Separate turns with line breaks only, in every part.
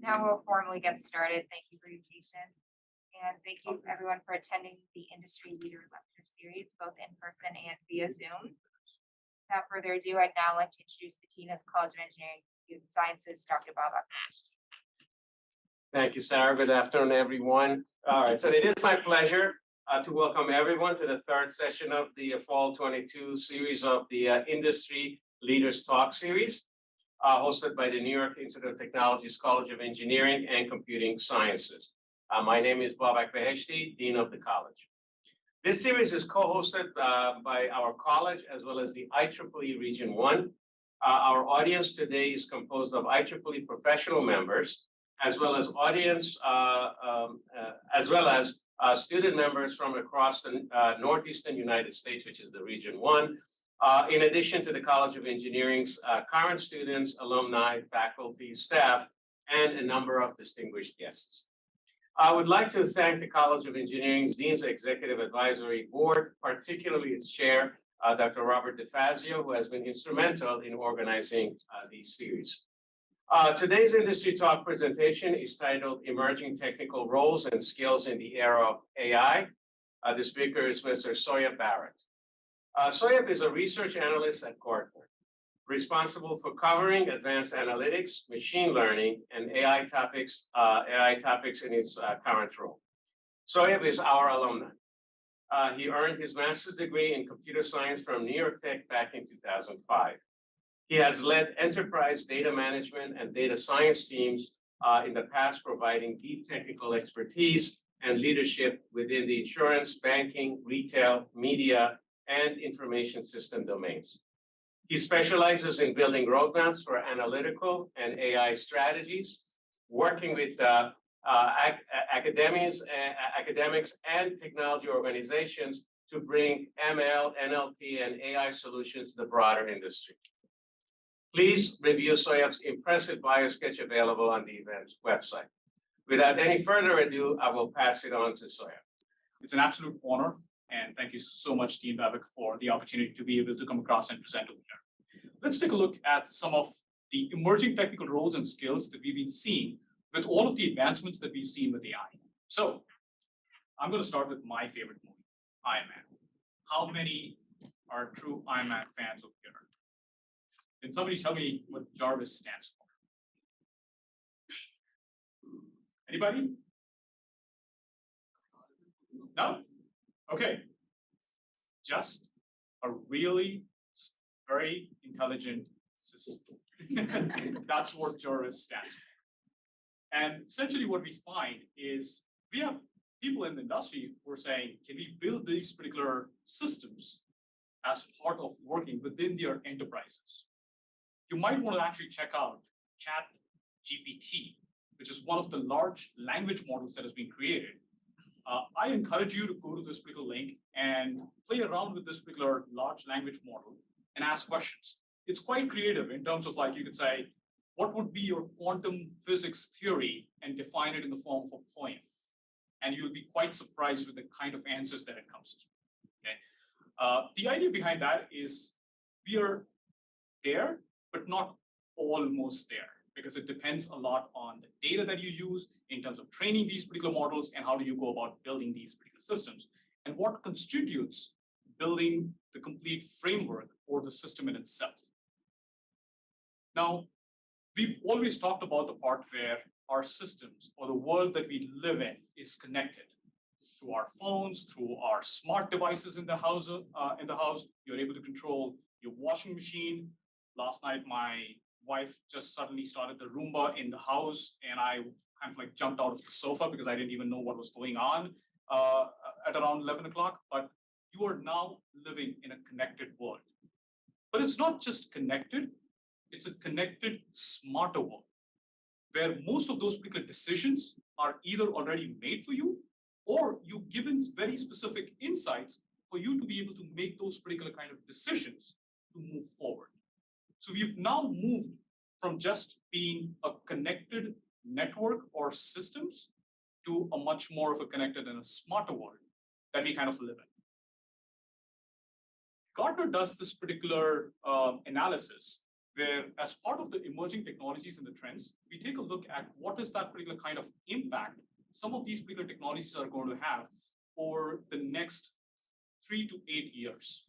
Now we'll formally get started. Thank you for your patience. And thank you everyone for attending the Industry Leader Lecture Series, both in person and via Zoom. Without further ado, I'd now like to introduce the Dean of the College of Engineering and Computer Sciences, Dr. Bob Barot.
Thank you, Sarah. Good afternoon, everyone. All right, so it is my pleasure to welcome everyone to the third session of the Fall 22 series of the Industry Leaders Talk series, hosted by the New York Institute of Technology's College of Engineering and Computing Sciences. My name is Bob Akbeheshti, Dean of the College. This series is co-hosted by our college as well as the IEEE Region 1. Our audience today is composed of IEEE professional members, as well as student members from across the Northeastern United States, which is the Region 1, in addition to the College of Engineering's current students, alumni, faculty, staff, and a number of distinguished guests. I would like to thank the College of Engineering's Dean's Executive Advisory Board, particularly its chair, Dr. Robert DeFazio, who has been instrumental in organizing these series. Today's Industry Talk presentation is titled Emerging Technical Roles and Skills in the Era of AI. The speaker is Mr. Soyeb Barot. Soyeb is a research analyst at Gartner, responsible for covering advanced analytics, machine learning, and AI topics in his current role. Soyeb is our alumni. He earned his master's degree in computer science from New York Tech back in 2005. He has led enterprise data management and data science teams in the past, providing deep technical expertise and leadership within the insurance, banking, retail, media, and information system domains. He specializes in building roadmaps for analytical and AI strategies, working with academics and technology organizations to bring ML, NLP, and AI solutions to the broader industry. Please review Soyeb's impressive bio sketch available on the event's website. Without any further ado, I will pass it on to Soyeb.
It's an absolute honor, and thank you so much, Dean Babak, for the opportunity to be able to come across and present over here. Let's take a look at some of the emerging technical roles and skills that we've been seeing with all of the advancements that we've seen with AI. So I'm going to start with my favorite movie, Iron Man. How many are true Iron Man fans over here? Can somebody tell me what Jarvis stands for? Anybody? No? Okay. Just a really very intelligent system. That's what Jarvis stands for. And essentially what we find is we have people in the industry who are saying, can we build these particular systems as part of working within their enterprises? You might want to actually check out ChatGPT, which is one of the large language models that has been created. I encourage you to go to this particular link and play around with this particular large language model and ask questions. It's quite creative in terms of, like, you could say, what would be your quantum physics theory, and define it in the form of a poem. And you'll be quite surprised with the kind of answers that it comes to. Okay? The idea behind that is we are there, but not almost there, because it depends a lot on the data that you use in terms of training these particular models, and how do you go about building these particular systems, and what constitutes building the complete framework or the system in itself. Now, we've always talked about the part where our systems or the world that we live in is connected through our phones, through our smart devices in the house. You're able to control your washing machine. Last night, my wife just suddenly started the Roomba in the house, and I kind of like jumped out of the sofa because I didn't even know what was going on at around 11 o'clock. But you are now living in a connected world. But it's not just connected, it's a connected, smarter world, where most of those particular decisions are either already made for you, or you've given very specific insights for you to be able to make those particular kind of decisions to move forward. So we've now moved from just being a connected network or systems to a much more of a connected and a smarter world that we kind of live in. Gartner does this particular analysis where as part of the emerging technologies and the trends, we take a look at what is that particular kind of impact some of these particular technologies are going to have over the next 3 to 8 years.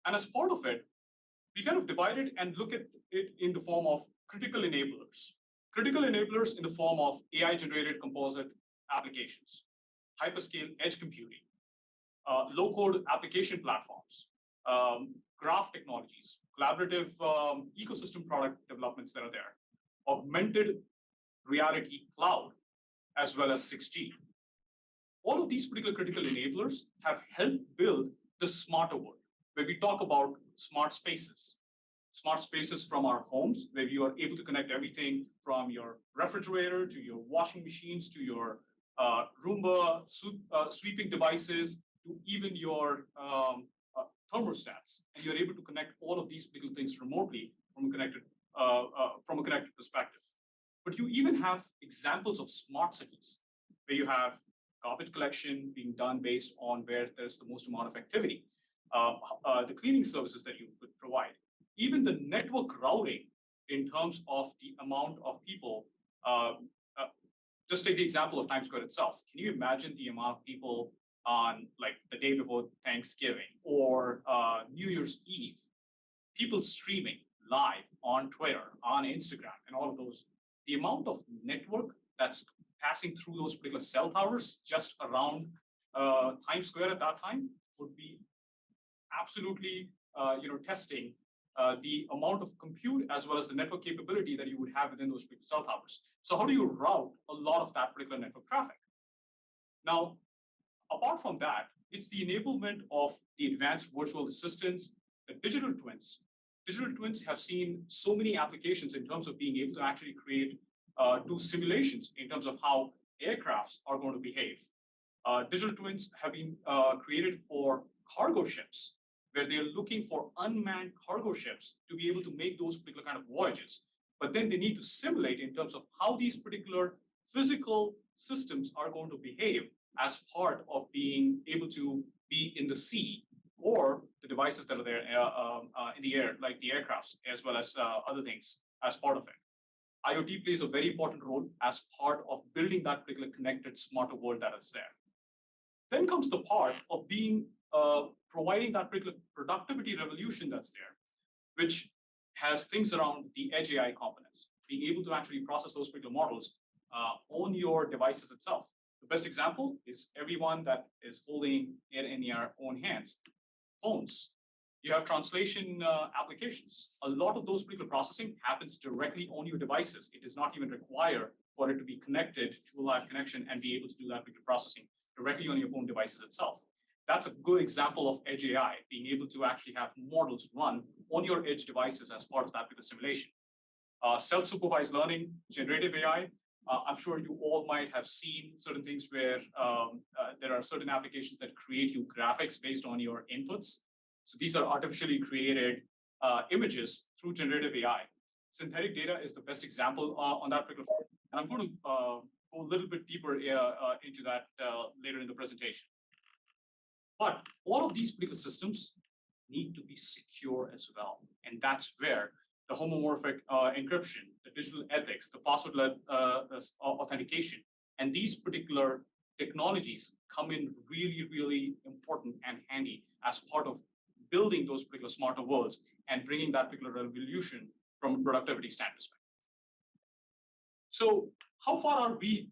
And as part of it, we kind of divide it and look at it in the form of critical enablers. Critical enablers in the form of AI-generated composite applications, hyperscale edge computing, low-code application platforms, graph technologies, collaborative ecosystem product developments that are there, augmented reality cloud, as well as 6G. All of these particular critical enablers have helped build the smarter world, where we talk about smart spaces from our homes, where you are able to connect everything from your refrigerator to your washing machines to your Roomba sweeping devices to even your thermostats, and you're able to connect all of these particular things remotely from a connected perspective. But you even have examples of smart cities, where you have garbage collection being done based on where there's the most amount of activity, the cleaning services that you could provide, even the network routing in terms of the amount of people. Just take the example of Times Square itself. Can you imagine the amount of people on like the day before Thanksgiving or New Year's Eve, people streaming live on Twitter, on Instagram, and all of those? The amount of network that's passing through those particular cell towers just around Times Square at that time would be absolutely testing the amount of compute as well as the network capability that you would have within those particular cell towers. So how do you route a lot of that particular network traffic? Now, apart from that, it's the enablement of the advanced virtual assistants, the digital twins. Digital twins have seen so many applications in terms of being able to actually do simulations in terms of how aircrafts are going to behave. Digital twins have been created for cargo ships, where they're looking for unmanned cargo ships to be able to make those particular kind of voyages. But then they need to simulate in terms of how these particular physical systems are going to behave as part of being able to be in the sea, or the devices that are there in the air, like the aircrafts, as well as other things as part of it. IoT plays a very important role as part of building that particular connected, smarter world that is there. Then comes the part of providing that particular productivity revolution that's there, which has things around the edge AI components, being able to actually process those particular models on your devices itself. The best example is everyone that is holding it in your own hands, phones. You have translation applications. A lot of those particular processing happens directly on your devices. It does not even require for it to be connected to a live connection and be able to do that particular processing directly on your phone devices itself. That's a good example of edge AI, being able to actually have models run on your edge devices as part of that particular simulation. Self-supervised learning, generative AI. I'm sure you all might have seen certain things where there are certain applications that create you graphics based on your inputs. So these are artificially created images through generative AI. Synthetic data is the best example on that particular front. And I'm going to go a little bit deeper into that later in the presentation. But all of these particular systems need to be secure as well. And that's where the homomorphic encryption, the digital ethics, the password-led authentication, and these particular technologies come in really, really important and handy as part of building those particular smarter worlds and bringing that particular revolution from a productivity standpoint. So how far are we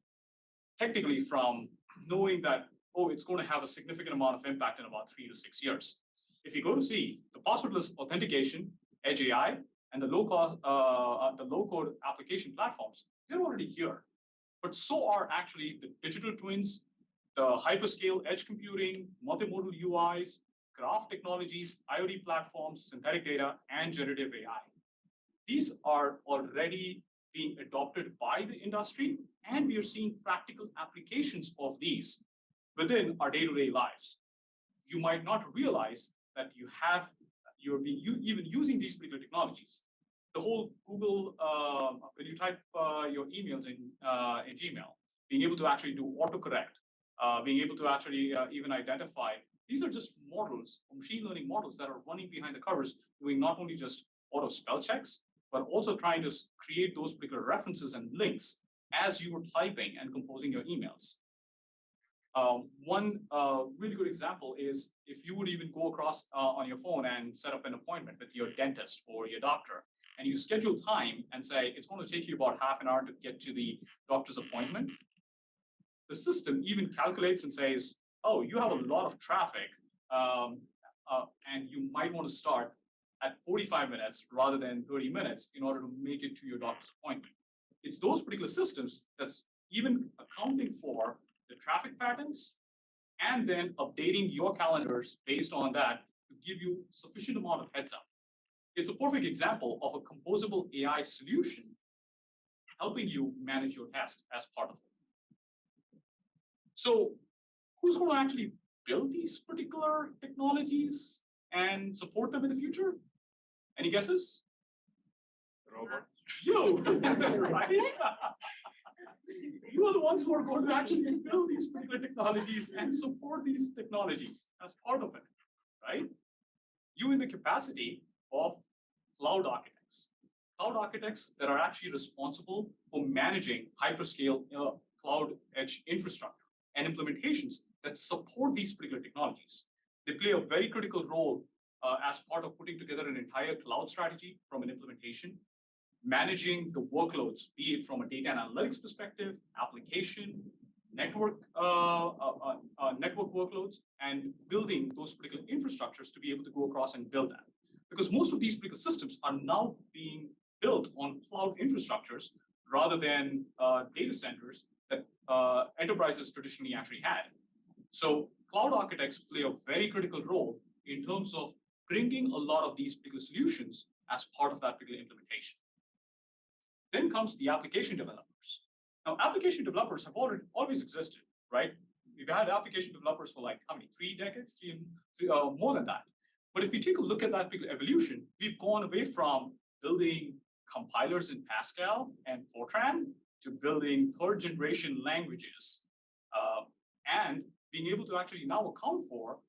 technically from knowing that, oh, it's going to have a significant amount of impact in about 3 to 6 years? If you go to see the passwordless authentication, edge AI, and the low-code application platforms, they're already here. But so are actually the digital twins, the hyperscale edge computing, multimodal UIs, graph technologies, IoT platforms, synthetic data, and generative AI. These are already being adopted by the industry, and we are seeing practical applications of these within our day-to-day lives. You might not realize that you're even using these particular technologies. The whole Google, when you type your emails in Gmail, being able to actually do autocorrect, being able to actually even identify, these are just models, machine learning models that are running behind the covers, doing not only just auto spell checks, but also trying to create those particular references and links as you were typing and composing your emails. One really good example is if you would even go across on your phone and set up an appointment with your dentist or your doctor, and you schedule time and say, it's going to take you about half an hour to get to the doctor's appointment. The system even calculates and says, oh, you have a lot of traffic, and you might want to start at 45 minutes rather than 30 minutes in order to make it to your doctor's appointment. It's those particular systems that's even accounting for the traffic patterns and then updating your calendars based on that to give you sufficient amount of heads up. It's a perfect example of a composable AI solution helping you manage your task as part of it. So who's going to actually build these particular technologies and support them in the future? Any guesses?
Robot.
You, right? You are the ones who are going to actually build these particular technologies and support these technologies as part of it, right? You in the capacity of cloud architects that are actually responsible for managing hyperscale cloud edge infrastructure and implementations that support these particular technologies. They play a very critical role as part of putting together an entire cloud strategy from an implementation, managing the workloads, be it from a data analytics perspective, application, network workloads, and building those particular infrastructures to be able to go across and build that. Because most of these particular systems are now being built on cloud infrastructures rather than data centers that enterprises traditionally actually had. So cloud architects play a very critical role in terms of bringing a lot of these particular solutions as part of that particular implementation. Then comes the application developers. Now, application developers have always existed, right? We've had application developers for like how many? 3 decades, more than that. But if you take a look at that particular evolution, we've gone away from building compilers in Pascal and Fortran to building 3rd generation languages and being able to actually now account for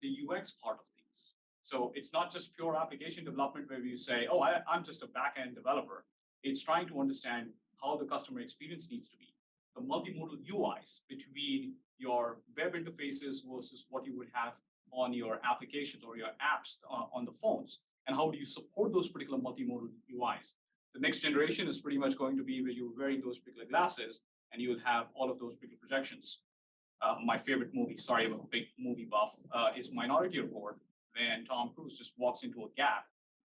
the UX part of things. So it's not just pure application development where you say, oh, I'm just a back-end developer. It's trying to understand how the customer experience needs to be. The multimodal UIs between your web interfaces versus what you would have on your applications or your apps on the phones. And how do you support those particular multimodal UIs? The next generation is pretty much going to be where you're wearing those particular glasses and you will have all of those particular projections. My favorite movie, sorry, I'm a big movie buff, is Minority Report, when Tom Cruise just walks into a Gap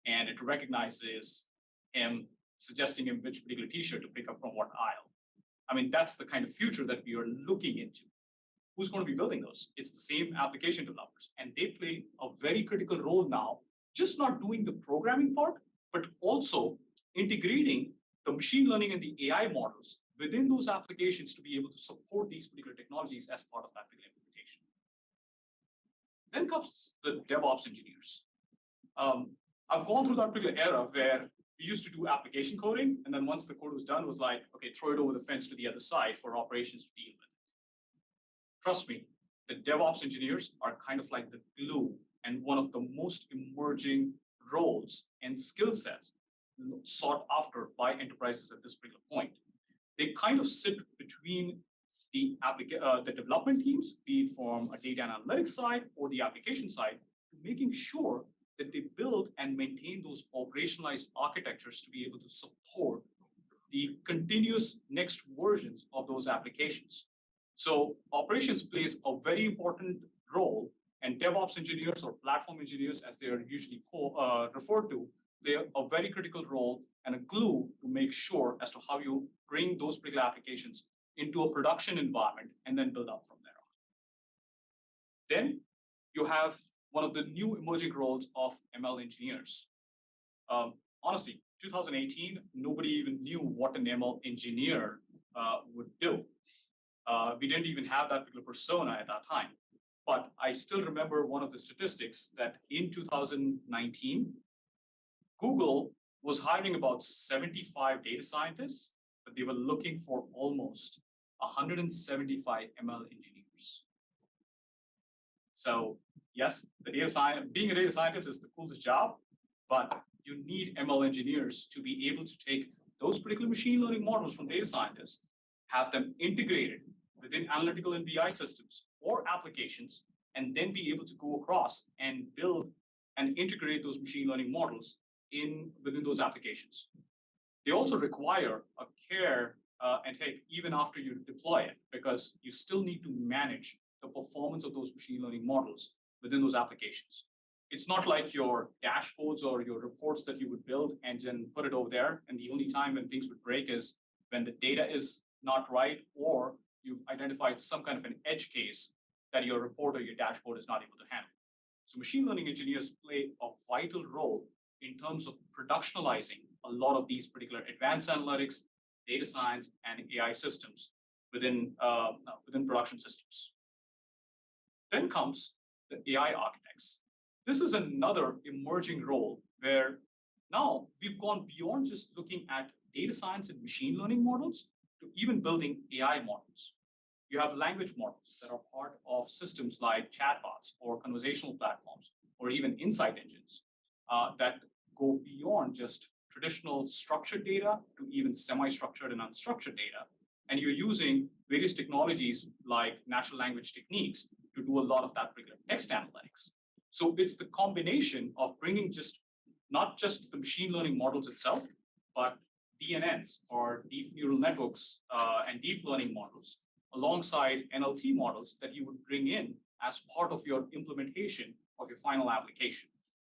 and it recognizes him, suggesting him which particular t-shirt to pick up from what aisle. I mean, that's the kind of future that we are looking into. Who's going to be building those? It's the same application developers, and they play a very critical role now, just not doing the programming part, but also integrating the machine learning and the AI models within those applications to be able to support these particular technologies as part of that particular implementation. Then comes the DevOps engineers. I've gone through that particular era where we used to do application coding, and then once the code was done, it was like, okay, throw it over the fence to the other side for operations to deal with it. Trust me, the DevOps engineers are kind of like the glue and one of the most emerging roles and skill sets sought after by enterprises at this particular point. They kind of sit between the development teams, be it from a data analytics side or the application side, making sure that they build and maintain those operationalized architectures to be able to support the continuous next versions of those applications. So operations plays a very important role, and DevOps engineers or platform engineers, as they are usually referred to, play a very critical role and a glue to make sure as to how you bring those particular applications into a production environment and then build up from there on. Then you have one of the new emerging roles of ML engineers. Honestly, 2018, nobody even knew what an ML engineer would do. We didn't even have that particular persona at that time. But I still remember one of the statistics that in 2019, Google was hiring about 75 data scientists, but they were looking for almost 175 ML engineers. So yes, being a data scientist is the coolest job, but you need ML engineers to be able to take those particular machine learning models from data scientists, have them integrated within analytical and BI systems or applications, and then be able to go across and build and integrate those machine learning models within those applications. They also require a care and take even after you deploy it, because you still need to manage the performance of those machine learning models within those applications. It's not like your dashboards or your reports that you would build and then put it over there, and the only time when things would break is when the data is not right, or you've identified some kind of an edge case that your report or your dashboard is not able to handle. So machine learning engineers play a vital role in terms of productionalizing a lot of these particular advanced analytics, data science, and AI systems within production systems. Then comes the AI architects. This is another emerging role where now we've gone beyond just looking at data science and machine learning models to even building AI models. You have language models that are part of systems like chatbots or conversational platforms, or even insight engines that go beyond just traditional structured data to even semi-structured and unstructured data. And you're using various technologies like natural language techniques to do a lot of that particular text analytics. So it's the combination of bringing not just the machine learning models itself, but DNNs or deep neural networks and deep learning models alongside NLT models that you would bring in as part of your implementation of your final application.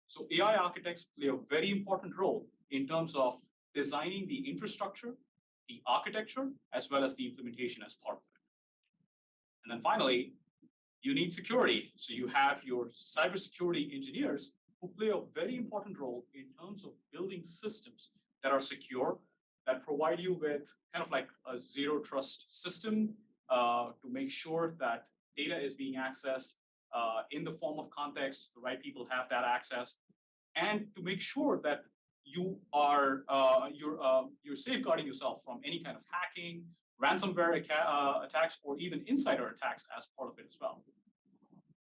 So AI architects play a very important role in terms of designing the infrastructure, the architecture, as well as the implementation as part of it. And then finally, you need security. So you have your cybersecurity engineers who play a very important role in terms of building systems that are secure, that provide you with kind of like a zero trust system to make sure that data is being accessed in the form of context, the right people have that access, and to make sure that you are you're safeguarding yourself from any kind of hacking, ransomware attacks, or even insider attacks as part of it as well.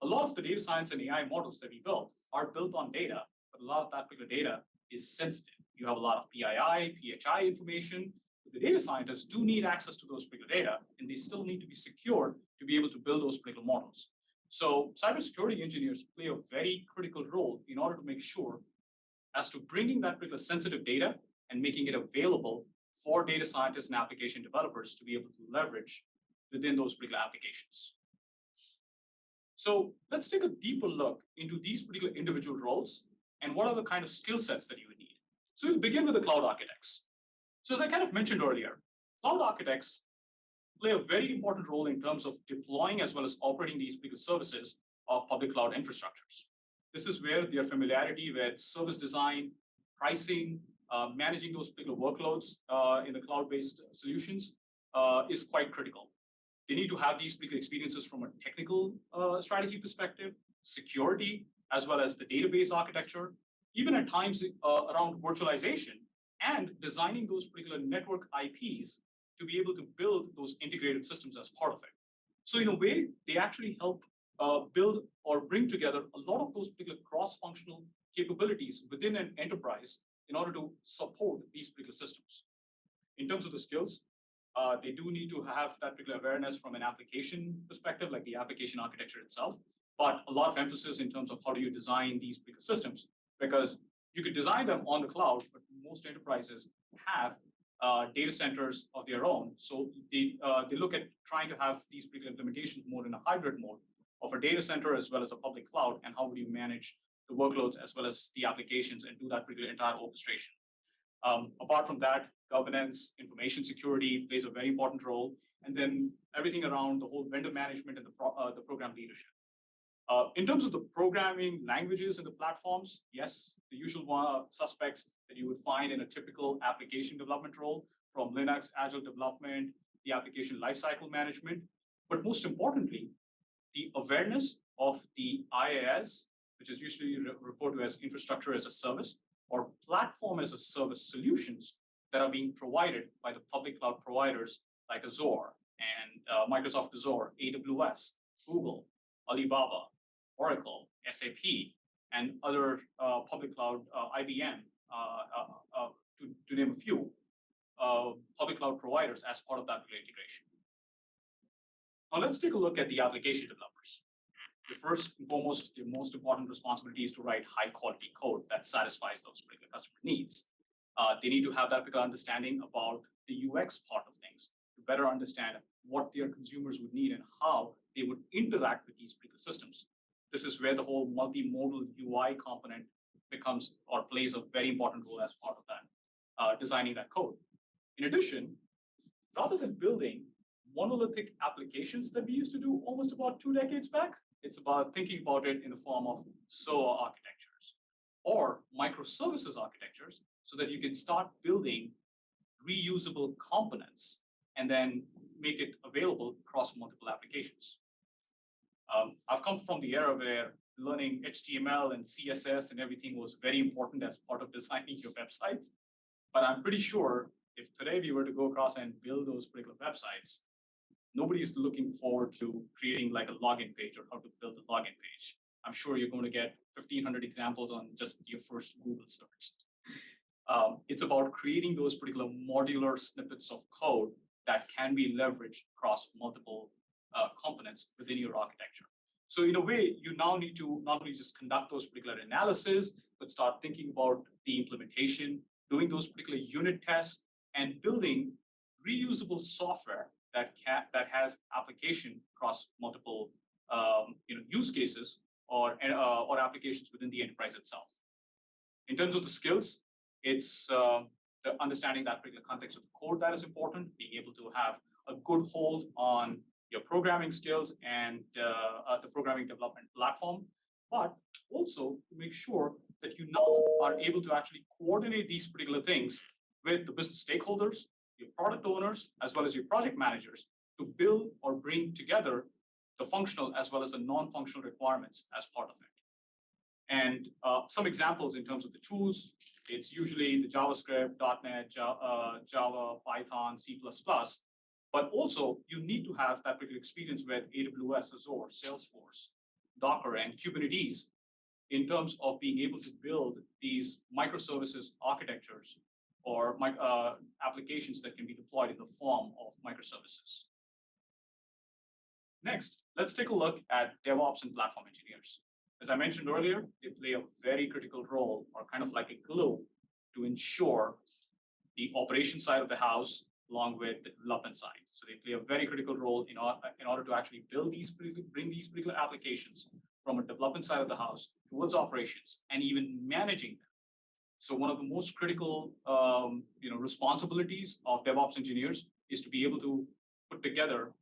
A lot of the data science and AI models that we built are built on data, but a lot of that particular data is sensitive. You have a lot of PII, PHI information. The data scientists do need access to those particular data, and they still need to be secure to be able to build those particular models. So cybersecurity engineers play a very critical role in order to make sure as to bringing that particular sensitive data and making it available for data scientists and application developers to be able to leverage within those particular applications. So let's take a deeper look into these particular individual roles and what are the kind of skill sets that you would need. So we'll begin with the cloud architects. So as I kind of mentioned earlier, cloud architects play a very important role in terms of deploying as well as operating these particular services of public cloud infrastructures. This is where their familiarity with service design, pricing, managing those particular workloads in the cloud-based solutions is quite critical. They need to have these particular experiences from a technical strategy perspective, security, as well as the database architecture, even at times around virtualization and designing those particular network IPs to be able to build those integrated systems as part of it. So in a way, they actually help build or bring together a lot of those particular cross-functional capabilities within an enterprise in order to support these particular systems. In terms of the skills, they do need to have that particular awareness from an application perspective, like the application architecture itself, but a lot of emphasis in terms of how do you design these particular systems, because you could design them on the cloud, but most enterprises have data centers of their own. So they look at trying to have these particular implementations more in a hybrid mode of a data center as well as a public cloud, and how would you manage the workloads as well as the applications and do that particular entire orchestration. Apart from that, governance, information security plays a very important role, and then everything around the whole vendor management and the program leadership. In terms of the programming languages and the platforms, yes, the usual suspects that you would find in a typical application development role, from Linux, Agile development, the application lifecycle management, but most importantly, the awareness of the IaaS, which is usually referred to as infrastructure as a service or platform as a service solutions that are being provided by the public cloud providers like Azure and Microsoft Azure, AWS, Google, Alibaba, Oracle, SAP, and other public cloud, IBM, to name a few, public cloud providers as part of that integration. Now let's take a look at the application developers. The first and foremost, the most important responsibility is to write high quality code that satisfies those particular customer needs. They need to have that particular understanding about the UX part of things to better understand what their consumers would need and how they would interact with these particular systems. This is where the whole multimodal UI component becomes or plays a very important role as part of that, designing that code. In addition, rather than building monolithic applications that we used to do almost about 2 decades back, it's about thinking about it in the form of SOA architectures or microservices architectures so that you can start building reusable components and then make it available across multiple applications. I've come from the era where learning HTML and CSS and everything was very important as part of designing your websites. But I'm pretty sure if today we were to go across and build those particular websites, nobody's looking forward to creating like a login page or how to build a login page. I'm sure you're going to get 1,500 examples on just your first Google search. It's about creating those particular modular snippets of code that can be leveraged across multiple components within your architecture. So in a way, you now need to not only just conduct those particular analysis, but start thinking about the implementation, doing those particular unit tests, and building reusable software that has application across multiple use cases or applications within the enterprise itself. In terms of the skills, it's the understanding that particular context of the code that is important, being able to have a good hold on your programming skills and the programming development platform, but also to make sure that you now are able to actually coordinate these particular things with the business stakeholders, your product owners, as well as your project managers to build or bring together the functional as well as the non-functional requirements as part of it. And some examples in terms of the tools, it's usually the JavaScript, .NET, Java, Python, C++, but also you need to have that particular experience with AWS, Azure, Salesforce, Docker, and Kubernetes in terms of being able to build these microservices architectures or applications that can be deployed in the form of microservices. Next, let's take a look at DevOps and platform engineers. As I mentioned earlier, they play a very critical role or kind of like a glue to ensure the operation side of the house along with the development side. So they play a very critical role in order to actually bring these particular applications from a development side of the house towards operations and even managing them. So one of the most critical responsibilities of DevOps engineers is to be able to put together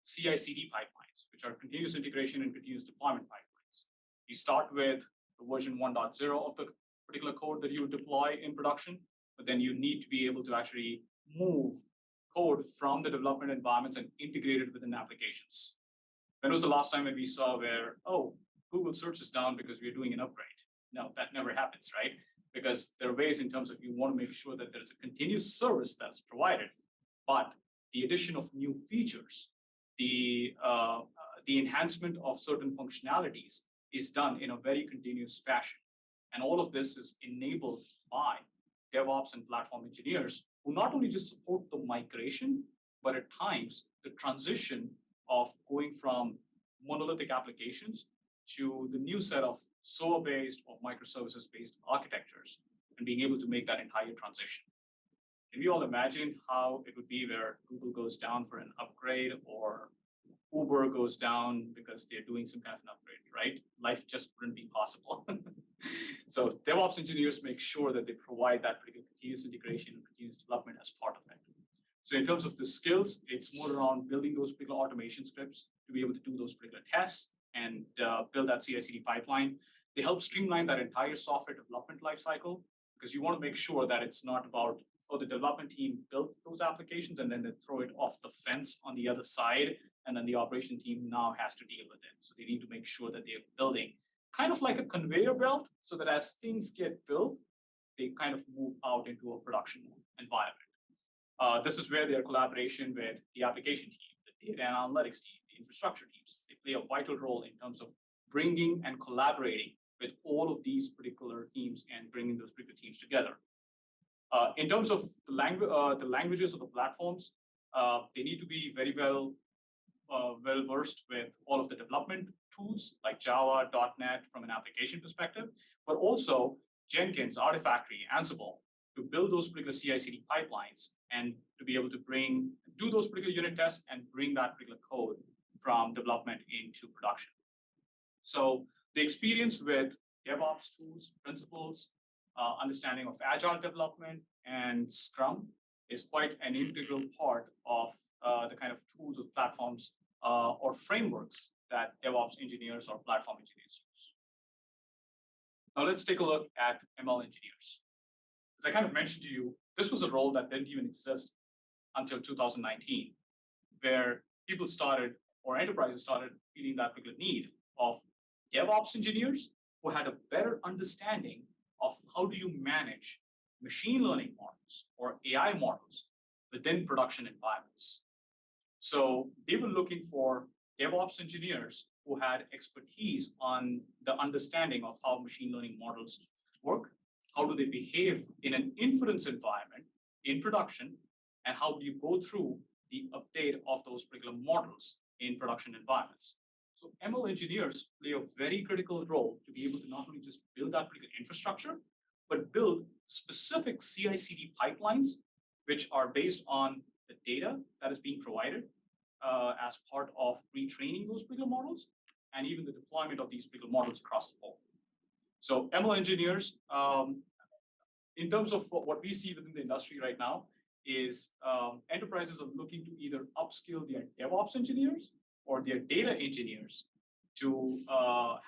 CI/CD pipelines, which are continuous integration and continuous deployment pipelines. You start with the version 1.0 of the particular code that you deploy in production, but then you need to be able to actually move code from the development environments and integrate it within applications. When was the last time that we saw where, oh, Google search is down because we're doing an upgrade? No, that never happens, right? Because there are ways in terms of you want to make sure that there is a continuous service that's provided, but the addition of new features, the enhancement of certain functionalities is done in a very continuous fashion. And all of this is enabled by DevOps and platform engineers who not only just support the migration, but at times the transition of going from monolithic applications to the new set of SOA-based or microservices-based architectures and being able to make that entire transition. Can we all imagine how it would be where Google goes down for an upgrade or Uber goes down because they're doing some kind of an upgrade, right? Life just wouldn't be possible. So DevOps engineers make sure that they provide that particular continuous integration and continuous development as part of it. So in terms of the skills, it's more around building those particular automation scripts to be able to do those particular tests and build that CI/CD pipeline. They help streamline that entire software development lifecycle because you want to make sure that it's not about, oh, the development team built those applications and then they throw it off the fence on the other side, and then the operation team now has to deal with it. So they need to make sure that they're building kind of like a conveyor belt so that as things get built, they kind of move out into a production environment. This is where their collaboration with the application team, the data and analytics team, the infrastructure teams, they play a vital role in terms of bringing and collaborating with all of these particular teams and bringing those particular teams together. In terms of the languages of the platforms, they need to be very well versed with all of the development tools like Java, .NET from an application perspective, but also Jenkins, Artifactory, Ansible to build those particular CI/CD pipelines and to be able to do those particular unit tests and bring that particular code from development into production. So the experience with DevOps tools, principles, understanding of agile development and Scrum is quite an integral part of the kind of tools or platforms or frameworks that DevOps engineers or platform engineers use. Now let's take a look at ML engineers. As I kind of mentioned to you, this was a role that didn't even exist until 2019, where people started, or enterprises started feeling that particular need of DevOps engineers who had a better understanding of how do you manage machine learning models or AI models within production environments. So they were looking for DevOps engineers who had expertise on the understanding of how machine learning models work, how do they behave in an inference environment in production, and how do you go through the update of those particular models in production environments. So ML engineers play a very critical role to be able to not only just build that particular infrastructure, but build specific CI/CD pipelines, which are based on the data that is being provided as part of retraining those particular models, and even the deployment of these particular models across the board. So ML engineers, in terms of what we see within the industry right now, is enterprises are looking to either upskill their DevOps engineers or their data engineers to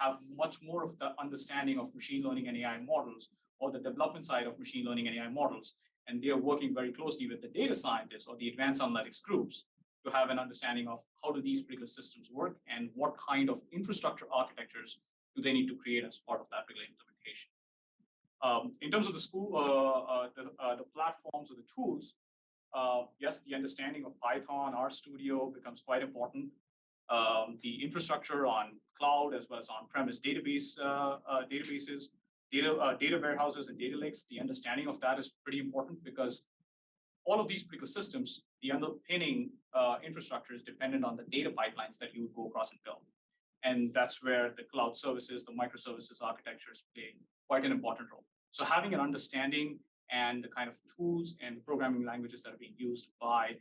have much more of the understanding of machine learning and AI models, or the development side of machine learning and AI models. And they are working very closely with the data scientists or the advanced analytics groups to have an understanding of how do these particular systems work and what kind of infrastructure architectures do they need to create as part of that particular implementation. In terms of the the platforms or the tools, yes, the understanding of Python, RStudio becomes quite important. The infrastructure on cloud as well as on-premise databases, data warehouses and data lakes, the understanding of that is pretty important because all of these particular systems, the underpinning infrastructure is dependent on the data pipelines that you would go across and build. And that's where the cloud services, the microservices architectures play quite an important role. So having an understanding and the kind of tools and programming languages that are being used by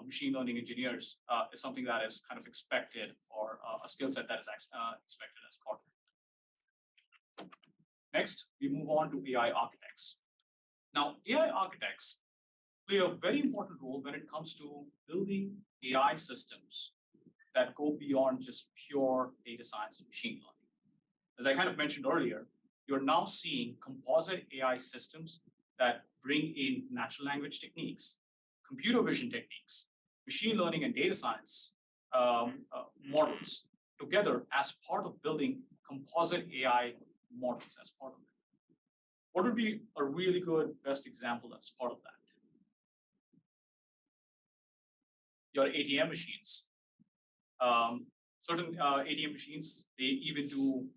machine learning engineers is something that is kind of expected, or a skill set that is expected as part of it. Next, we move on to AI architects. Now, AI architects play a very important role when it comes to building AI systems that go beyond just pure data science and machine learning. As I kind of mentioned earlier, you're now seeing composite AI systems that bring in natural language techniques, computer vision techniques, machine learning and data science models together as part of building composite AI models as part of it. What would be a really good best example as part of that? Your ATM machines. Certain ATM machines, they even do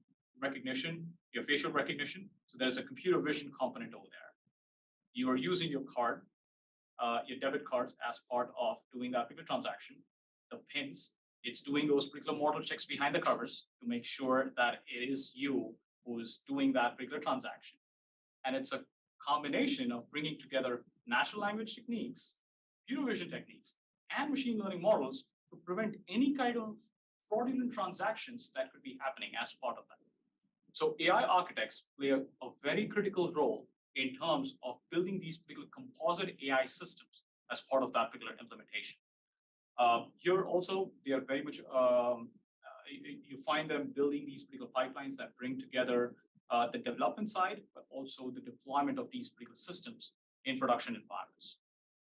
recognition, your facial recognition. So there's a computer vision component over there. You are using your card, your debit cards as part of doing that particular transaction. The pins, it's doing those particular model checks behind the covers to make sure that it is you who is doing that particular transaction. And it's a combination of bringing together natural language techniques, computer vision techniques, and machine learning models to prevent any kind of fraudulent transactions that could be happening as part of that. So AI architects play a very critical role in terms of building these particular composite AI systems as part of that particular implementation. Here also, they are very much, you find them building these particular pipelines that bring together the development side, but also the deployment of these particular systems in production environments.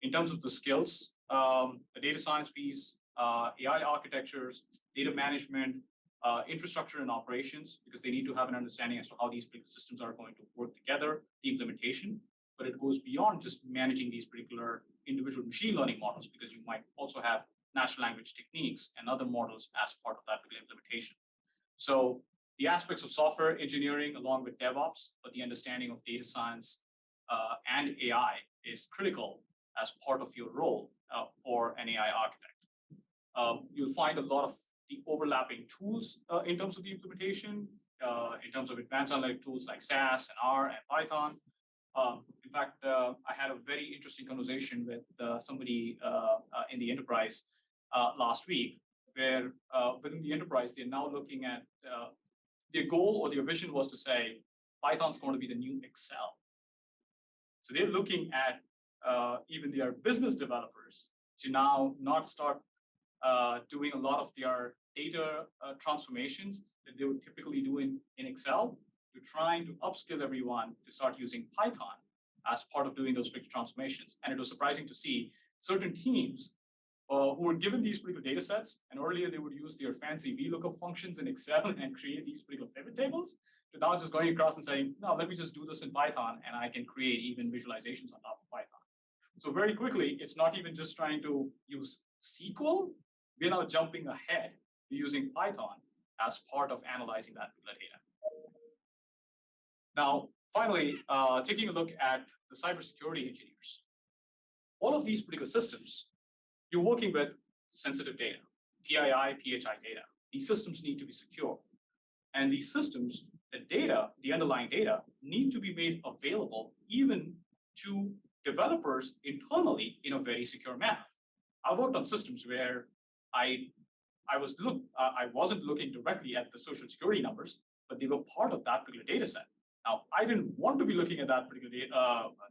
In terms of the skills, the data science piece, AI architectures, data management, infrastructure and operations, because they need to have an understanding as to how these particular systems are going to work together, the implementation, but it goes beyond just managing these particular individual machine learning models, because you might also have natural language techniques and other models as part of that particular implementation. So the aspects of software engineering along with DevOps, but the understanding of data science and AI is critical as part of your role for an AI architect. You'll find a lot of the overlapping tools in terms of the implementation, in terms of advanced analytic tools like SAS and R and Python. In fact, I had a very interesting conversation with somebody in the enterprise last week, where within the enterprise, they're now looking at their goal or their vision was to say, Python's going to be the new Excel. So they're looking at even their business developers to now not start doing a lot of their data transformations that they would typically do in Excel, to trying to upskill everyone to start using Python as part of doing those big transformations. And it was surprising to see certain teams who were given these particular data sets, and earlier they would use their fancy VLOOKUP functions in Excel and create these particular pivot tables, to now just going across and saying, no, let me just do this in Python, and I can create even visualizations on top of Python. So very quickly, it's not even just trying to use SQL, we're now jumping ahead to using Python as part of analyzing that particular data. Now, finally, taking a look at the cybersecurity engineers. All of these particular systems, you're working with sensitive data, PII, PHI data. These systems need to be secure. And these systems, the data, the underlying data, need to be made available even to developers internally in a very secure manner. I worked on systems where I wasn't looking directly at the social security numbers, but they were part of that particular data set. Now, I didn't want to be looking at that particular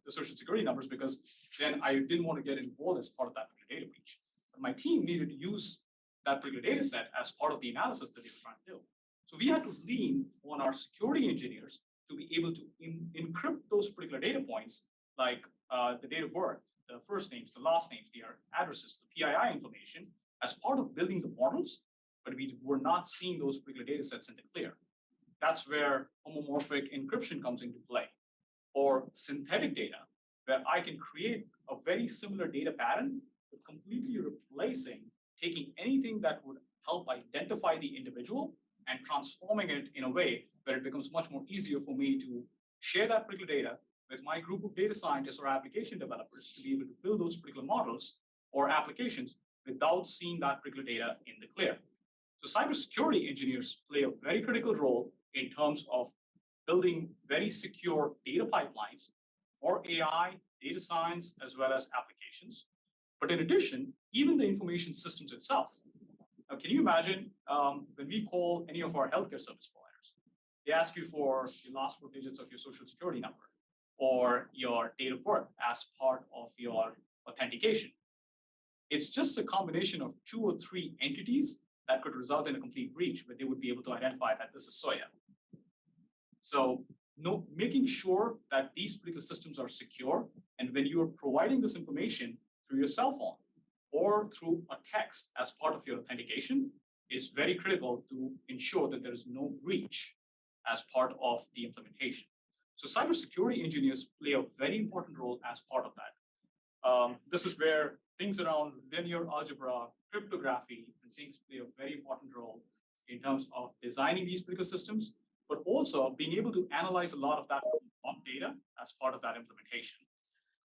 the social security numbers, because then I didn't want to get involved as part of that particular data breach. But my team needed to use that particular data set as part of the analysis that they were trying to do. So we had to lean on our security engineers to be able to encrypt those particular data points, like the date of birth, the first names, the last names, their addresses, the PII information, as part of building the models, but we were not seeing those particular data sets in the clear. That's where homomorphic encryption comes into play, or synthetic data, where I can create a very similar data pattern, but completely replacing, taking anything that would help identify the individual and transforming it in a way where it becomes much more easier for me to share that particular data with my group of data scientists or application developers to be able to build those particular models or applications without seeing that particular data in the clear. So cybersecurity engineers play a very critical role in terms of building very secure data pipelines for AI, data science, as well as applications. But in addition, even the information systems itself. Now, can you imagine when we call any of our healthcare service providers, they ask you for the last 4 digits of your social security number or your date of birth as part of your authentication. It's just a combination of 2 or 3 entities that could result in a complete breach, where they would be able to identify that this is Soyeb. So making sure that these particular systems are secure, and when you're providing this information through your cell phone or through a text as part of your authentication, is very critical to ensure that there is no breach as part of the implementation. So cybersecurity engineers play a very important role as part of that. This is where things around linear algebra, cryptography, and things play a very important role in terms of designing these particular systems, but also being able to analyze a lot of that data as part of that implementation.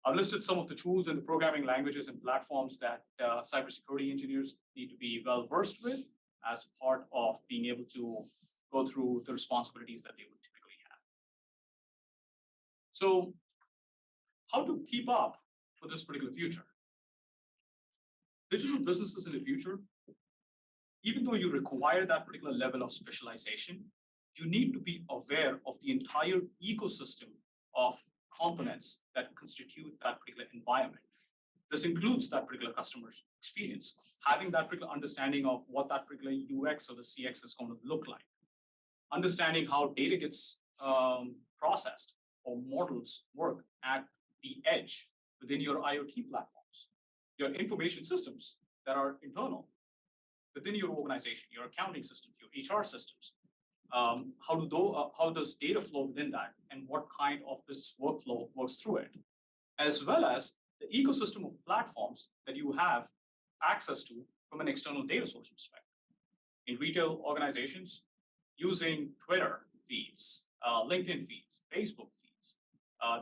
I've listed some of the tools and the programming languages and platforms that cybersecurity engineers need to be well versed with as part of being able to go through the responsibilities that they would typically have. So how to keep up for this particular future? Digital businesses in the future, even though you require that particular level of specialization, you need to be aware of the entire ecosystem of components that constitute that particular environment. This includes that particular customer's experience, having that particular understanding of what that particular UX or the CX is going to look like, understanding how data gets processed or models work at the edge within your IoT platforms, your information systems that are internal within your organization, your accounting systems, your HR systems. How does data flow within that, and what kind of business workflow works through it, as well as the ecosystem of platforms that you have access to from an external data source perspective. In retail organizations, using Twitter feeds, LinkedIn feeds, Facebook feeds,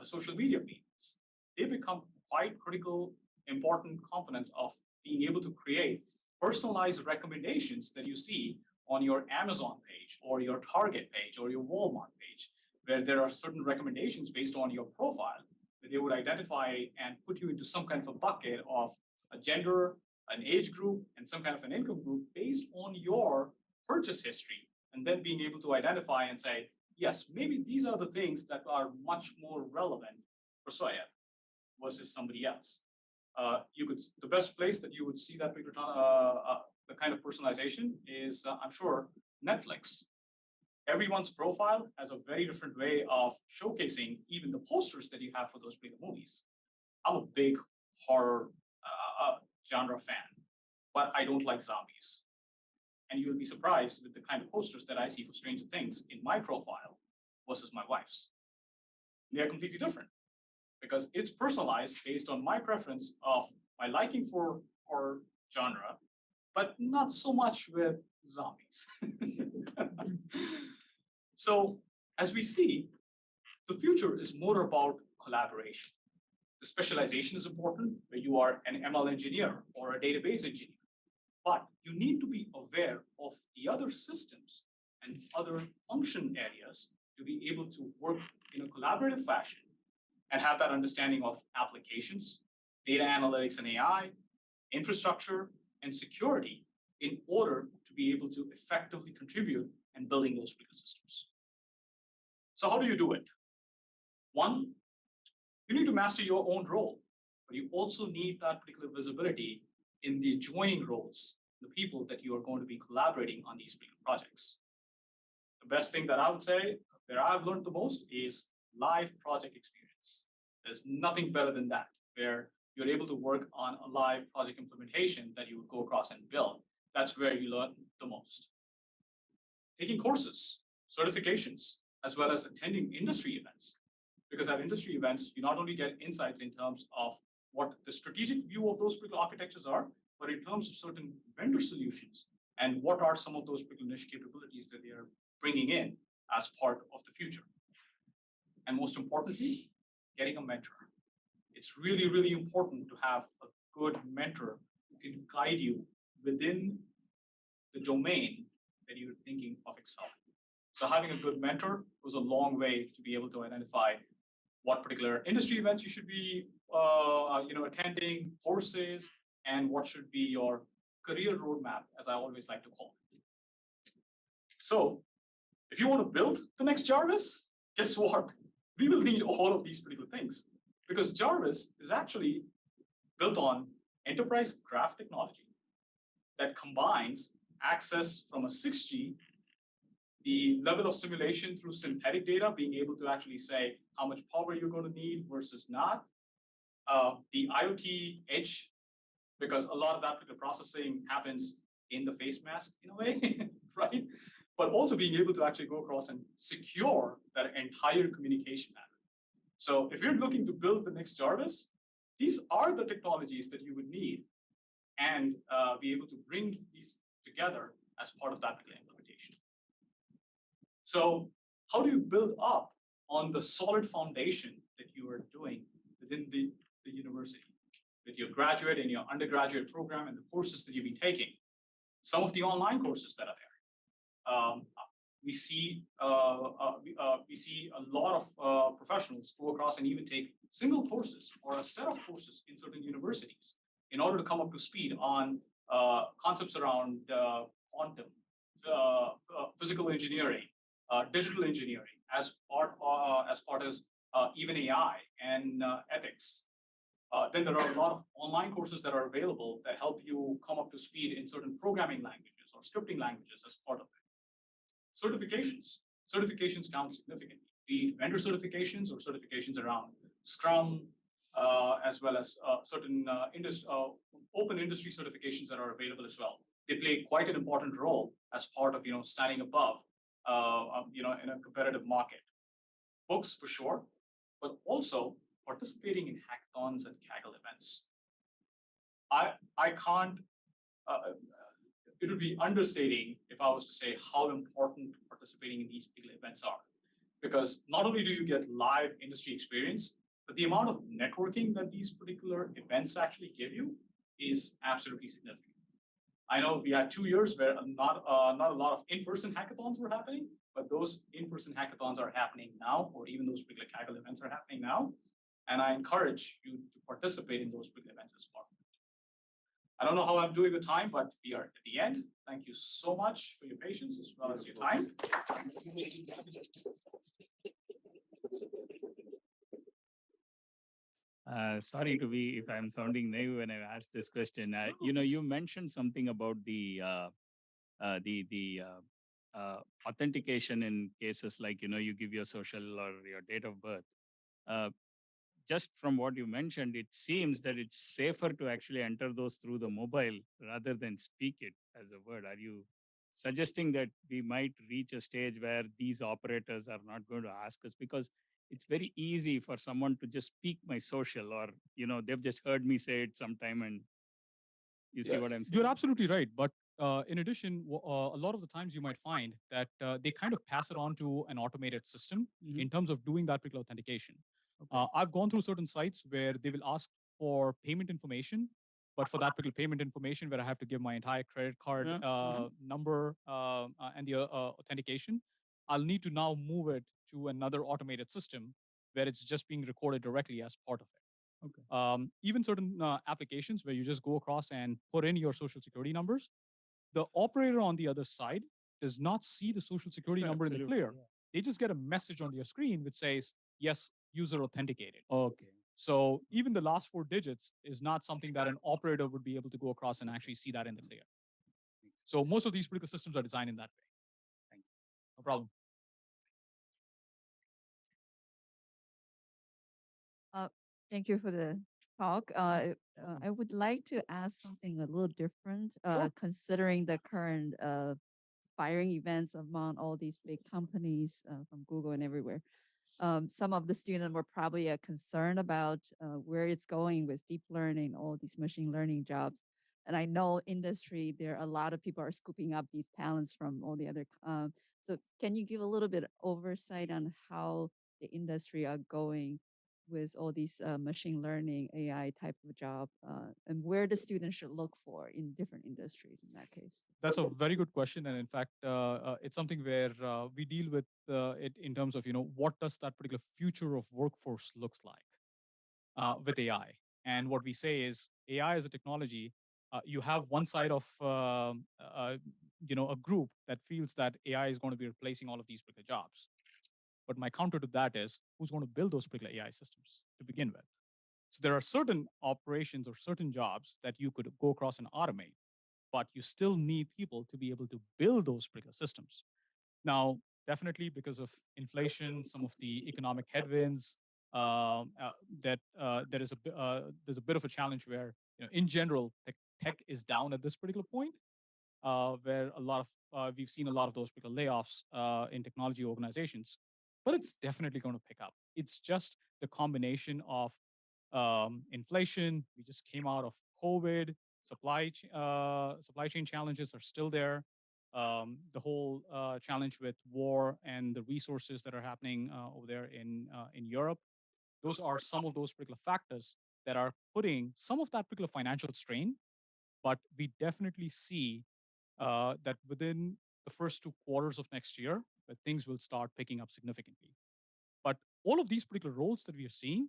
the social media feeds, they become quite critical, important components of being able to create personalized recommendations that you see on your Amazon page or your Target page or your Walmart page, where there are certain recommendations based on your profile that they would identify and put you into some kind of a bucket of a gender, an age group, and some kind of an income group based on your purchase history, and then being able to identify and say, yes, maybe these are the things that are much more relevant for Soyeb versus somebody else. The best place that you would see that the kind of personalization is, I'm sure, Netflix. Everyone's profile has a very different way of showcasing even the posters that you have for those big movies. I'm a big horror genre fan, but I don't like zombies. And you'll be surprised with the kind of posters that I see for Stranger Things in my profile versus my wife's. They are completely different because it's personalized based on my preference of my liking for horror genre, but not so much with zombies. So as we see, the future is more about collaboration. The specialization is important, where you are an ML engineer or a database engineer, but you need to be aware of the other systems and other function areas to be able to work in a collaborative fashion and have that understanding of applications, data analytics and AI, infrastructure, and security in order to be able to effectively contribute in building those bigger systems. So how do you do it? One, you need to master your own role, but you also need that particular visibility in the adjoining roles, the people that you are going to be collaborating on these big projects. The best thing that I would say, that I've learned the most, is live project experience. There's nothing better than that, where you're able to work on a live project implementation that you would go across and build. That's where you learn the most. Taking courses, certifications, as well as attending industry events. Because at industry events, you not only get insights in terms of what the strategic view of those particular architectures are, but in terms of certain vendor solutions and what are some of those particular niche capabilities that they are bringing in as part of the future. And most importantly, getting a mentor. It's really, really important to have a good mentor who can guide you within the domain that you're thinking of excelling. So having a good mentor goes a long way to be able to identify what particular industry events you should be attending, courses, and what should be your career roadmap, as I always like to call it. So if you want to build the next Jarvis, guess what? We will need all of these particular things, because Jarvis is actually built on enterprise graph technology that combines access from a 6G, the level of simulation through synthetic data, being able to actually say how much power you're going to need versus not, the IoT edge, because a lot of that particular processing happens in the face mask in a way, right? But also being able to actually go across and secure that entire communication matter. So if you're looking to build the next Jarvis, these are the technologies that you would need and be able to bring these together as part of that particular implementation. So how do you build up on the solid foundation that you are doing within the university with your graduate and your undergraduate program and the courses that you've been taking? Some of the online courses that are there. We see a lot of professionals go across and even take single courses or a set of courses in certain universities in order to come up to speed on concepts around quantum, physical engineering, digital engineering, as part as even AI and ethics. Then there are a lot of online courses that are available that help you come up to speed in certain programming languages or scripting languages as part of it. Certifications count significantly, be it vendor certifications or certifications around Scrum, as well as certain open industry certifications that are available as well. They play quite an important role as part of standing above in a competitive market. Books for sure, but also participating in hackathons and Kaggle events. I can't it would be understating if I was to say how important participating in these particular events are. Because not only do you get live industry experience, but the amount of networking that these particular events actually give you is absolutely significant. I know we had 2 years where not a lot of in-person hackathons were happening, but those in-person hackathons are happening now, or even those particular Kaggle events are happening now. And I encourage you to participate in those particular events as part of it. I don't know how I'm doing the time, but we are at the end. Thank you so much for your patience as well as your time.
Sorry to be if I'm sounding naive when I asked this question. You mentioned something about the authentication in cases like you give your social or your date of birth. Just from what you mentioned, it seems that it's safer to actually enter those through the mobile rather than speak it as a word. Are you suggesting that we might reach a stage where these operators are not going to ask us? Because it's very easy for someone to just speak my social, or they've just heard me say it sometime, and you see what I'm saying?
You're absolutely right. But in addition, a lot of the times you might find that they kind of pass it on to an automated system in terms of doing that particular authentication. I've gone through certain sites where they will ask for payment information, but for that particular payment information where I have to give my entire credit card number and the authentication, I'll need to now move it to another automated system where it's just being recorded directly as part of it. Even certain applications where you just go across and put in your social security numbers, the operator on the other side does not see the social security number in the clear. They just get a message on your screen which says, yes, user authenticated.
Okay.
So even the last 4 digits is not something that an operator would be able to go across and actually see that in the clear. So most of these particular systems are designed in that way. Thank you. No problem.
Thank you for the talk. I would like to ask something a little different, considering the current firing events among all these big companies from Google and everywhere. Some of the students were probably concerned about where it's going with deep learning, all these machine learning jobs. And I know industry, there are a lot of people are scooping up these talents from all the other. So can you give a little bit of oversight on how the industry are going with all these machine learning, AI type of job, and where the students should look for in different industries in that case?
That's a very good question. And in fact, it's something where we deal with it in terms of, what does that particular future of workforce looks like with AI? And what we say is AI as a technology, you have one side of, a group that feels that AI is going to be replacing all of these particular jobs. But my counter to that is who's going to build those particular AI systems to begin with? So there are certain operations or certain jobs that you could go across and automate, but you still need people to be able to build those particular systems. Now, definitely because of inflation, some of the economic headwinds, there's a bit of a challenge where, in general, tech is down at this particular point, where we've seen a lot of those particular layoffs in technology organizations. But it's definitely going to pick up. It's just the combination of inflation. We just came out of COVID. Supply chain challenges are still there. The whole challenge with war and the resources that are happening over there in Europe. Those are some of those particular factors that are putting some of that particular financial strain. But we definitely see that within the first 2 quarters of next year, that things will start picking up significantly. But all of these particular roles that we are seeing,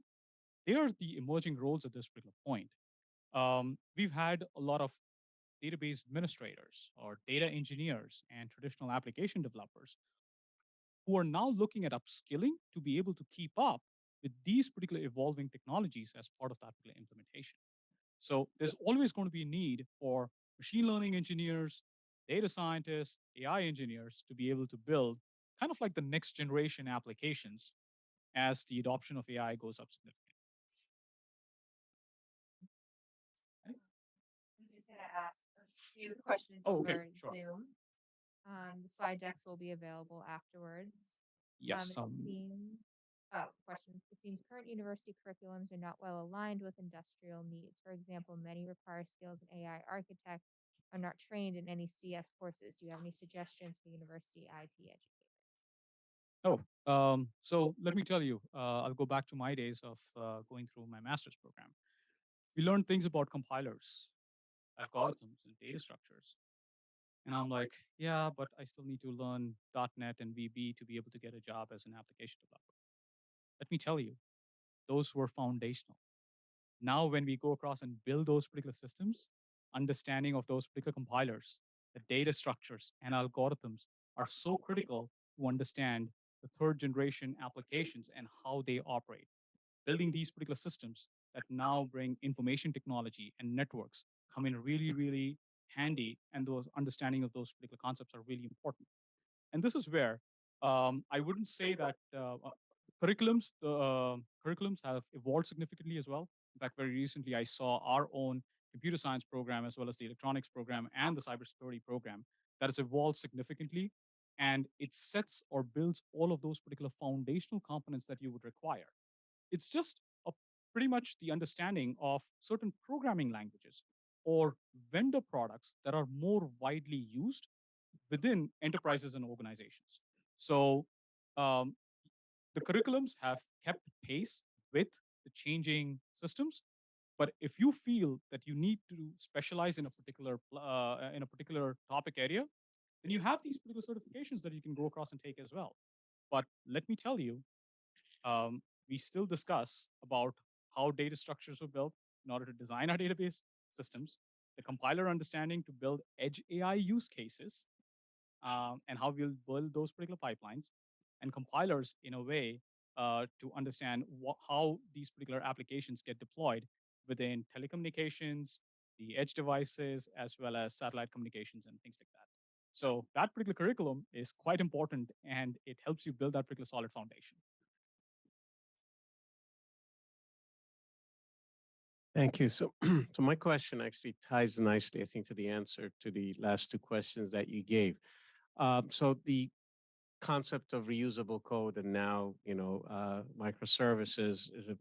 they are the emerging roles at this particular point. We've had a lot of database administrators or data engineers and traditional application developers who are now looking at upskilling to be able to keep up with these particular evolving technologies as part of that particular implementation. So there's always going to be a need for machine learning engineers, data scientists, AI engineers to be able to build kind of like the next generation applications as the adoption of AI goes up significantly.
I'm just going to ask a few questions
okay,
over
sure.
Zoom. The slide decks will be available afterwards.
Yes.
It seems
Question. It seems current university curriculums are not well aligned with industrial needs. For example, many require skills in AI architect are not trained in any CS courses. Do you have any suggestions for university IT educators?
So let me tell you, I'll go back to my days of going through my master's program. We learned things about compilers, algorithms, and data structures. And I'm like, yeah, but I still need to learn .NET and VB to be able to get a job as an application developer. Let me tell you, those were foundational. Now, when we go across and build those particular systems, understanding of those particular compilers, the data structures and algorithms are so critical to understand the third generation applications and how they operate. Building these particular systems that now bring information technology and networks come in really, really handy, and those understanding of those particular concepts are really important. And this is where I wouldn't say that curriculums have evolved significantly as well. In fact, very recently I saw our own computer science program as well as the electronics program and the cybersecurity program that has evolved significantly, and it sets or builds all of those particular foundational components that you would require. It's just a, pretty much the understanding of certain programming languages or vendor products that are more widely used within enterprises and organizations. So um, the curriculums have kept pace with the changing systems. But if you feel that you need to specialize in a particular topic area, then you have these particular certifications that you can go across and take as well. But let me tell you, we still discuss about how data structures were built in order to design our database systems, the compiler understanding to build edge AI use cases, and how we'll build those particular pipelines, and compilers in a way to understand how these particular applications get deployed within telecommunications, the edge devices, as well as satellite communications and things like that. So that particular curriculum is quite important, and it helps you build that particular solid foundation.
Thank you. So, so my question actually ties nicely, I think, to the answer to the last two questions that you gave. So the concept of reusable code and now, microservices is a,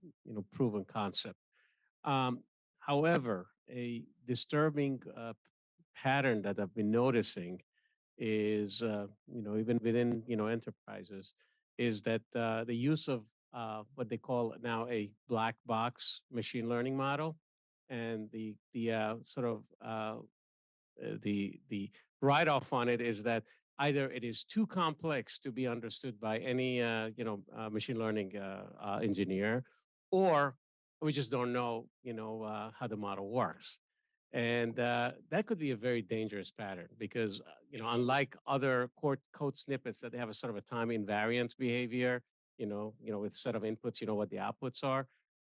proven concept. However, a disturbing pattern that I've been noticing is, even within, enterprises, is that the use of what they call now a black box machine learning model, and the sort of the write off on it is that either it is too complex to be understood by any machine learning engineer, or we just don't know how the model works. And that could be a very dangerous pattern because unlike other code snippets that have a sort of a time invariant behavior, with set of inputs, you know what the outputs are.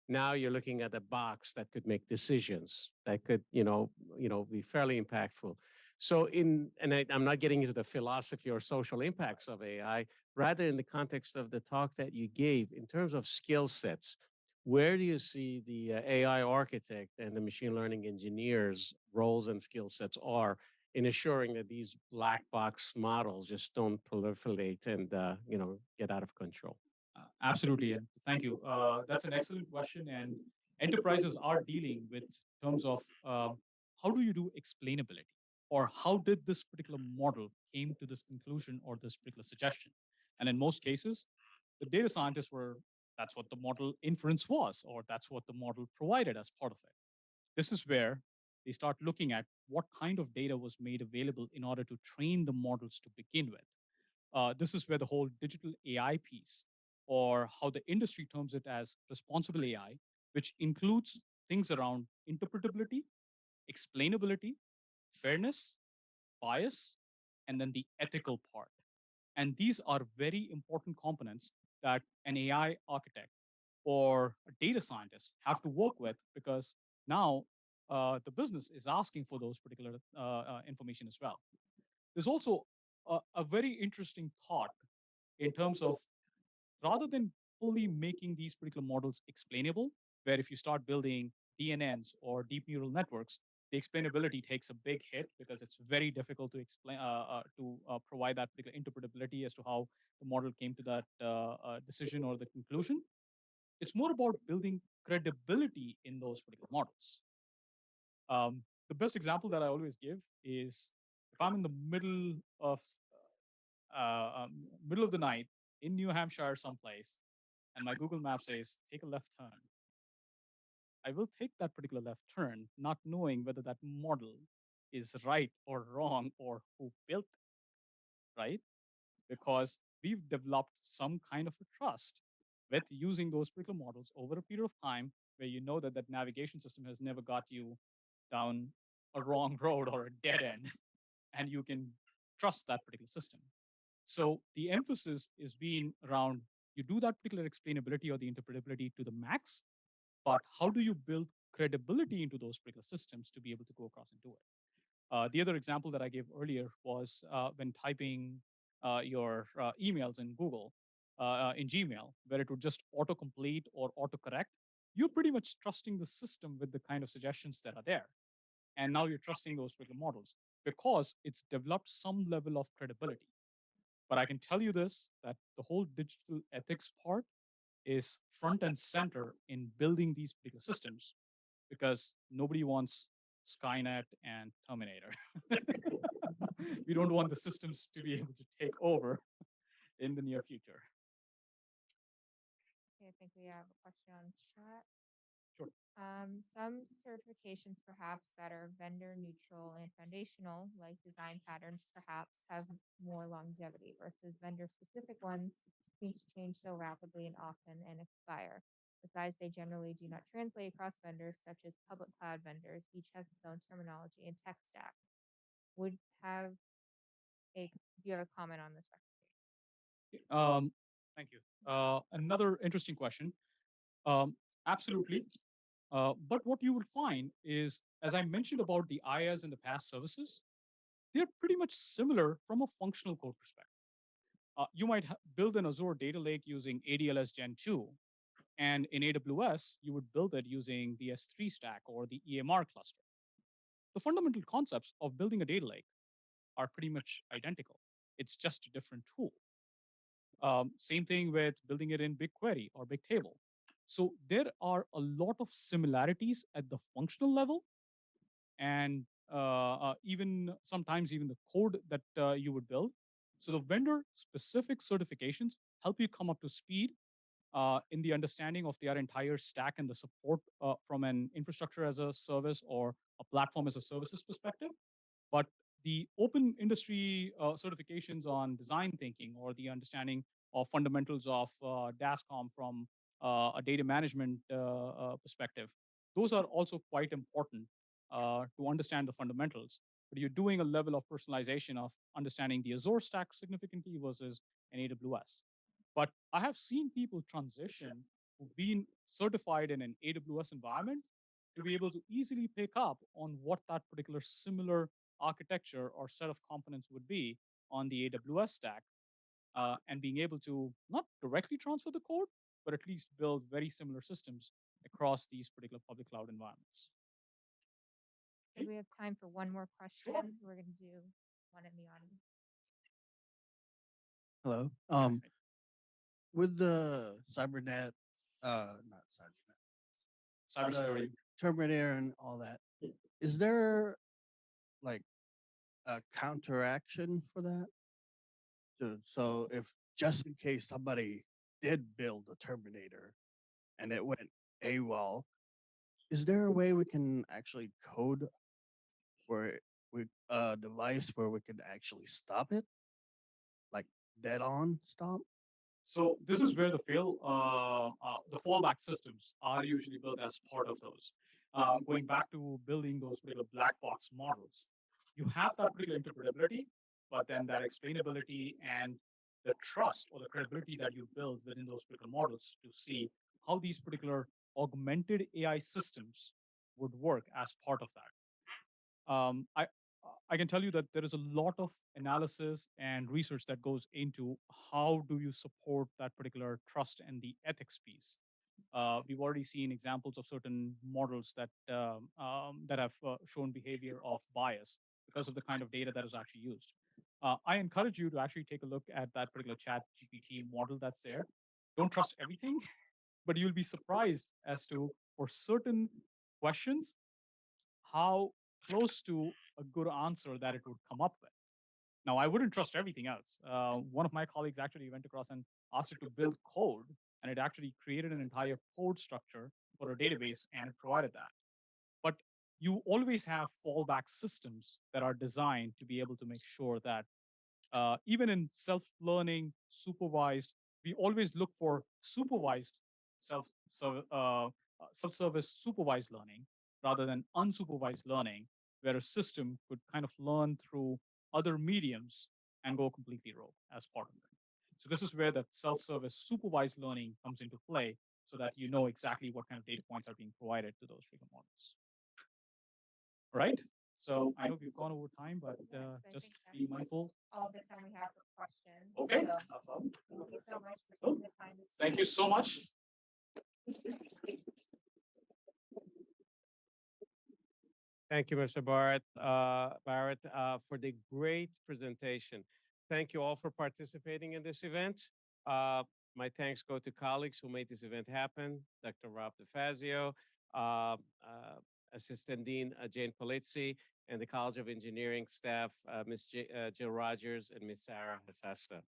Now you're looking at a box that could make decisions that could be fairly impactful. So I'm not getting into the philosophy or social impacts of AI, rather in the context of the talk that you gave in terms of skill sets. Where do you see the AI architect and the machine learning engineers roles and skill sets are in assuring that these black box models just don't proliferate and get out of control?
Absolutely, and thank you. That's an excellent question, and enterprises are dealing with terms of how do you do explainability, or how did this particular model came to this conclusion or this particular suggestion. And in most cases, the data scientists were that's what the model inference was, or that's what the model provided as part of it. This is where they start looking at what kind of data was made available in order to train the models to begin with. This is where the whole digital AI piece, or how the industry terms it as responsible AI, which includes things around interpretability, explainability, fairness, bias, and then the ethical part. And these are very important components that an AI architect or a data scientist have to work with, because now the business is asking for those particular information as well. There's also a very interesting thought in terms of, rather than fully making these particular models explainable, where if you start building DNNs or deep neural networks, the explainability takes a big hit because it's very difficult to explain to provide that particular interpretability as to how the model came to that decision or the conclusion. It's more about building credibility in those particular models. The best example that I always give is if I'm in the middle of the night in New Hampshire someplace, and my Google map says take a left turn. I will take that particular left turn, not knowing whether that model is right or wrong or who built it, right? Because we've developed some kind of a trust with using those particular models over a period of time where you know that that navigation system has never got you down a wrong road or a dead end, and you can trust that particular system. So the emphasis is being around you do that particular explainability or the interpretability to the max, but how do you build credibility into those particular systems to be able to go across and do it? The other example that I gave earlier was when typing your emails in Google, in Gmail, where it would just autocomplete or autocorrect. You're pretty much trusting the system with the kind of suggestions that are there. And now you're trusting those particular models because it's developed some level of credibility. But I can tell you this, that the whole digital ethics part is front and center in building these particular systems because nobody wants Skynet and Terminator. We don't want the systems to be able to take over in the near future.
Okay, I think we have a question on chat.
Sure.
Some certifications perhaps that are vendor neutral and foundational, like design patterns, perhaps have more longevity versus vendor specific ones seem to change so rapidly and often and expire. Besides, they generally do not translate across vendors, such as public cloud vendors. Each has its own terminology and tech stack. Would have a do you have a comment on this recommendation?
Thank you. Another interesting question. Absolutely. But what you will find is, as I mentioned about the IaaS and the PaaS services, they're pretty much similar from a functional code perspective. You might build an Azure data lake using ADLS Gen 2, and in AWS, you would build it using the S3 stack or the EMR cluster. The fundamental concepts of building a data lake are pretty much identical. It's just a different tool. Same thing with building it in BigQuery or Bigtable. So there are a lot of similarities at the functional level, and even sometimes even the code that you would build. So the vendor specific certifications help you come up to speed in the understanding of their entire stack and the support from an infrastructure as a service or a platform as a services perspective. But the open industry certifications on design thinking or the understanding of fundamentals of DASCOM from a data management perspective, those are also quite important to understand the fundamentals. But you're doing a level of personalization of understanding the Azure stack significantly versus an AWS. But I have seen people transition who've been certified in an AWS environment to be able to easily pick up on what that particular similar architecture or set of components would be on the AWS stack, and being able to not directly transfer the code, but at least build very similar systems across these particular public cloud environments.
Do we have time for one more question? We're going to do one in the audience.
Hello. With the cybernet, not cybernet,
Cybersecurity.
Terminator and all that, is there like a counteraction for that? So if just in case somebody did build a Terminator and it went AWOL, is there a way we can actually code where we a device where we can actually stop it, like dead on stop?
So this is where the fallback systems are usually built as part of those. Going back to building those particular black box models, you have that particular interpretability, but then that explainability and the trust or the credibility that you build within those particular models to see how these particular augmented AI systems would work as part of that. I can tell you that there is a lot of analysis and research that goes into how do you support that particular trust and the ethics piece. We've already seen examples of certain models that have shown behavior of bias because of the kind of data that is actually used. I encourage you to actually take a look at that particular chat GPT model that's there. Don't trust everything, but you'll be surprised as to, for certain questions, how close to a good answer that it would come up with. Now, I wouldn't trust everything else. One of my colleagues actually went across and asked it to build code, and it actually created an entire code structure for a database, and it provided that. But you always have fallback systems that are designed to be able to make sure that even in self-learning, supervised, we always look for supervised self self-service supervised learning rather than unsupervised learning, where a system could kind of learn through other mediums and go completely rogue as part of it. So this is where the self-service supervised learning comes into play, so that you know exactly what kind of data points are being provided to those bigger models. Right? So I know we've gone over time, but
I
just
think
be
that's
mindful.
all the time we have for questions.
Okay.
So thank you so much for taking the time to
Thank you so much.
Thank you, Mr. Barrett, for the great presentation. Thank you all for participating in this event. My thanks go to colleagues who made this event happen, Dr. Rob DeFazio, Assistant Dean Jane Polizzi, and the College of Engineering staff, Ms. Jill Rogers and Ms. Sarah Hasasta.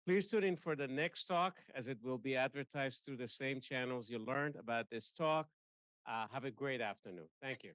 Please tune in for the next talk, as it will be advertised through the same channels you learned about this talk. Have a great afternoon. Thank you.